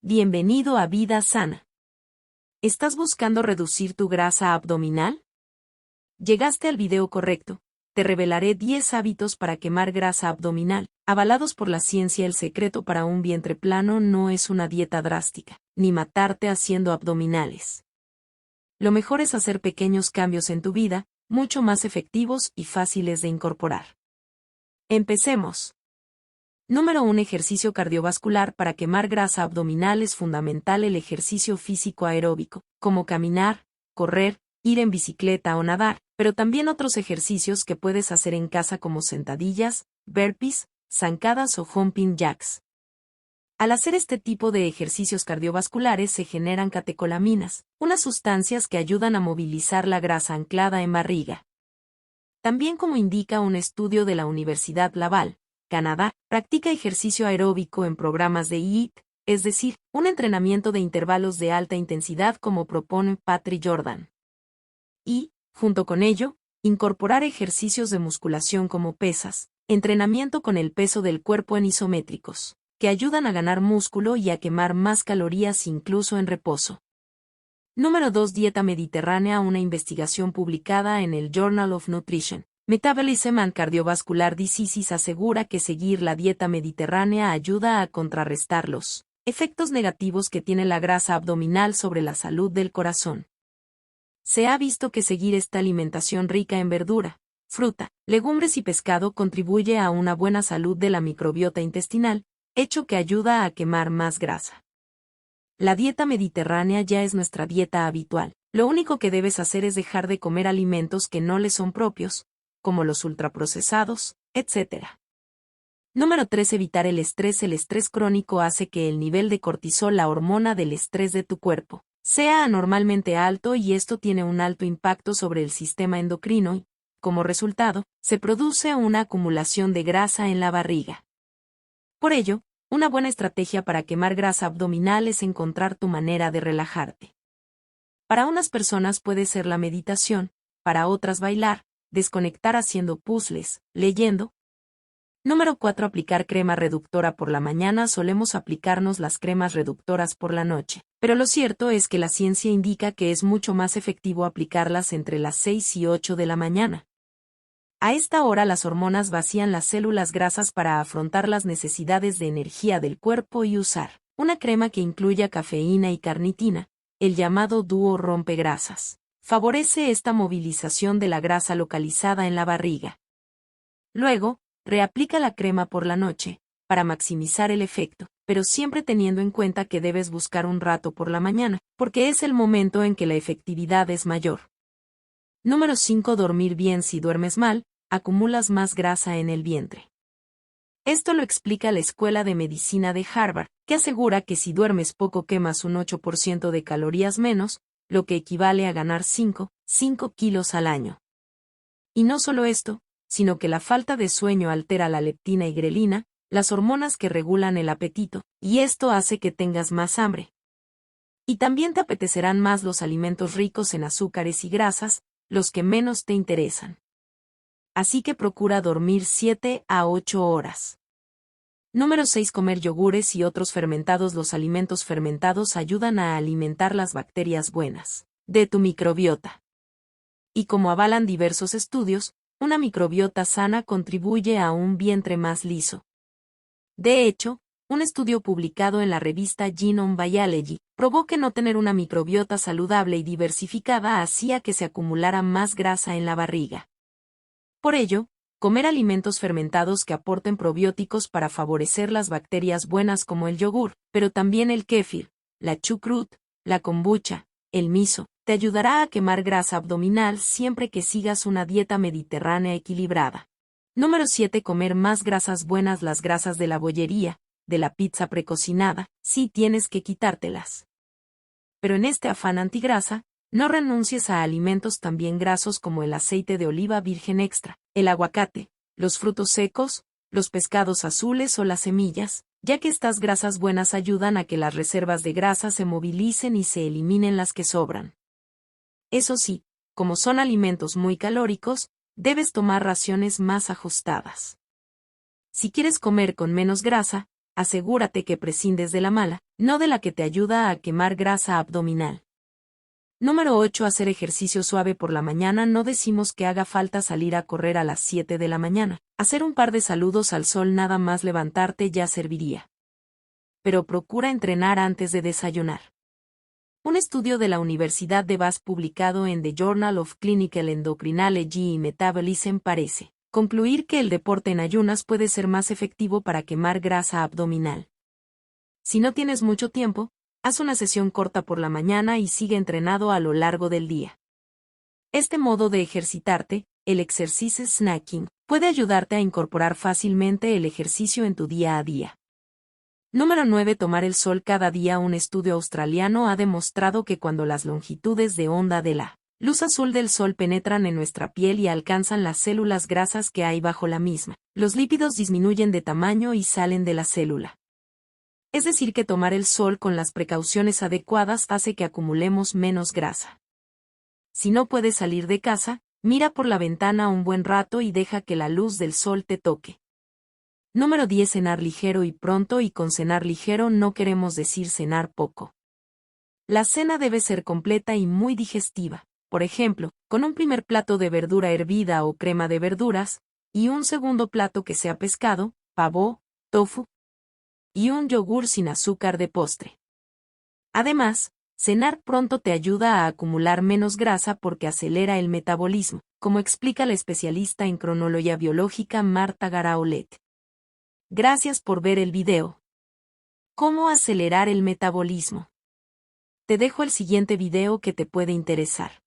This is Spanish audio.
Bienvenido a Vida Sana. ¿Estás buscando reducir tu grasa abdominal? Llegaste al video correcto. Te revelaré 10 hábitos para quemar grasa abdominal, avalados por la ciencia. El secreto para un vientre plano no es una dieta drástica, ni matarte haciendo abdominales. Lo mejor es hacer pequeños cambios en tu vida, mucho más efectivos y fáciles de incorporar. Empecemos. Número 1. Ejercicio cardiovascular. Para quemar grasa abdominal es fundamental el ejercicio físico aeróbico, como caminar, correr, ir en bicicleta o nadar, pero también otros ejercicios que puedes hacer en casa como sentadillas, burpees, zancadas o jumping jacks. Al hacer este tipo de ejercicios cardiovasculares se generan catecolaminas, unas sustancias que ayudan a movilizar la grasa anclada en barriga. También, como indica un estudio de la Universidad Laval, Canadá, practica ejercicio aeróbico en programas de HIIT, es decir, un entrenamiento de intervalos de alta intensidad como propone Patrick Jordan. Y, junto con ello, incorporar ejercicios de musculación como pesas, entrenamiento con el peso del cuerpo en isométricos, que ayudan a ganar músculo y a quemar más calorías incluso en reposo. Número 2. Dieta mediterránea. Una investigación publicada en el Journal of Nutrition, Metabolism and Cardiovascular Diseases asegura que seguir la dieta mediterránea ayuda a contrarrestar los efectos negativos que tiene la grasa abdominal sobre la salud del corazón. Se ha visto que seguir esta alimentación rica en verdura, fruta, legumbres y pescado contribuye a una buena salud de la microbiota intestinal, hecho que ayuda a quemar más grasa. La dieta mediterránea ya es nuestra dieta habitual. Lo único que debes hacer es dejar de comer alimentos que no le son propios, como los ultraprocesados, etc. Número 3. Evitar el estrés. El estrés crónico hace que el nivel de cortisol, la hormona del estrés de tu cuerpo, sea anormalmente alto y esto tiene un alto impacto sobre el sistema endocrino y, como resultado, se produce una acumulación de grasa en la barriga. Por ello, una buena estrategia para quemar grasa abdominal es encontrar tu manera de relajarte. Para unas personas puede ser la meditación, para otras bailar, desconectar haciendo puzzles, leyendo. Número 4. Aplicar crema reductora por la mañana. Solemos aplicarnos las cremas reductoras por la noche, pero lo cierto es que la ciencia indica que es mucho más efectivo aplicarlas entre las 6 y 8 de la mañana. A esta hora las hormonas vacían las células grasas para afrontar las necesidades de energía del cuerpo y usar una crema que incluya cafeína y carnitina, el llamado dúo rompegrasas, favorece esta movilización de la grasa localizada en la barriga. Luego, reaplica la crema por la noche, para maximizar el efecto, pero siempre teniendo en cuenta que debes buscar un rato por la mañana, porque es el momento en que la efectividad es mayor. Número 5. Dormir bien. Si duermes mal, acumulas más grasa en el vientre. Esto lo explica la Escuela de Medicina de Harvard, que asegura que si duermes poco quemas un 8% de calorías menos, lo que equivale a ganar 5 kilos al año. Y no solo esto, sino que la falta de sueño altera la leptina y grelina, las hormonas que regulan el apetito, y esto hace que tengas más hambre. Y también te apetecerán más los alimentos ricos en azúcares y grasas, los que menos te interesan. Así que procura dormir 7 a 8 horas. Número 6. Comer yogures y otros fermentados. Los alimentos fermentados ayudan a alimentar las bacterias buenas de tu microbiota. Y como avalan diversos estudios, una microbiota sana contribuye a un vientre más liso. De hecho, un estudio publicado en la revista Genome Biology probó que no tener una microbiota saludable y diversificada hacía que se acumulara más grasa en la barriga. Por ello, comer alimentos fermentados que aporten probióticos para favorecer las bacterias buenas como el yogur, pero también el kéfir, la chucrut, la kombucha, el miso, te ayudará a quemar grasa abdominal siempre que sigas una dieta mediterránea equilibrada. Número 7. Comer más grasas buenas. Las grasas de la bollería, de la pizza precocinada, sí tienes que quitártelas. Pero en este afán antigrasa, no renuncies a alimentos también grasos como el aceite de oliva virgen extra, el aguacate, los frutos secos, los pescados azules o las semillas, ya que estas grasas buenas ayudan a que las reservas de grasa se movilicen y se eliminen las que sobran. Eso sí, como son alimentos muy calóricos, debes tomar raciones más ajustadas. Si quieres comer con menos grasa, asegúrate que prescindes de la mala, no de la que te ayuda a quemar grasa abdominal. Número 8. Hacer ejercicio suave por la mañana. No decimos que haga falta salir a correr a las 7 de la mañana. Hacer un par de saludos al sol nada más levantarte ya serviría. Pero procura entrenar antes de desayunar. Un estudio de la Universidad de Bath publicado en The Journal of Clinical Endocrinology y Metabolism parece concluir que el deporte en ayunas puede ser más efectivo para quemar grasa abdominal. Si no tienes mucho tiempo, haz una sesión corta por la mañana y sigue entrenado a lo largo del día. Este modo de ejercitarte, el exercise snacking, puede ayudarte a incorporar fácilmente el ejercicio en tu día a día. Número 9. Tomar el sol cada día. Un estudio australiano ha demostrado que cuando las longitudes de onda de la luz azul del sol penetran en nuestra piel y alcanzan las células grasas que hay bajo la misma, los lípidos disminuyen de tamaño y salen de la célula. Es decir, que tomar el sol con las precauciones adecuadas hace que acumulemos menos grasa. Si no puedes salir de casa, mira por la ventana un buen rato y deja que la luz del sol te toque. Número 10. Cenar ligero y pronto. Y con cenar ligero no queremos decir cenar poco. La cena debe ser completa y muy digestiva, por ejemplo, con un primer plato de verdura hervida o crema de verduras, y un segundo plato que sea pescado, pavo, tofu, y un yogur sin azúcar de postre. Además, cenar pronto te ayuda a acumular menos grasa porque acelera el metabolismo, como explica la especialista en cronología biológica Marta Garaolet. Gracias por ver el video. ¿Cómo acelerar el metabolismo? Te dejo el siguiente video que te puede interesar.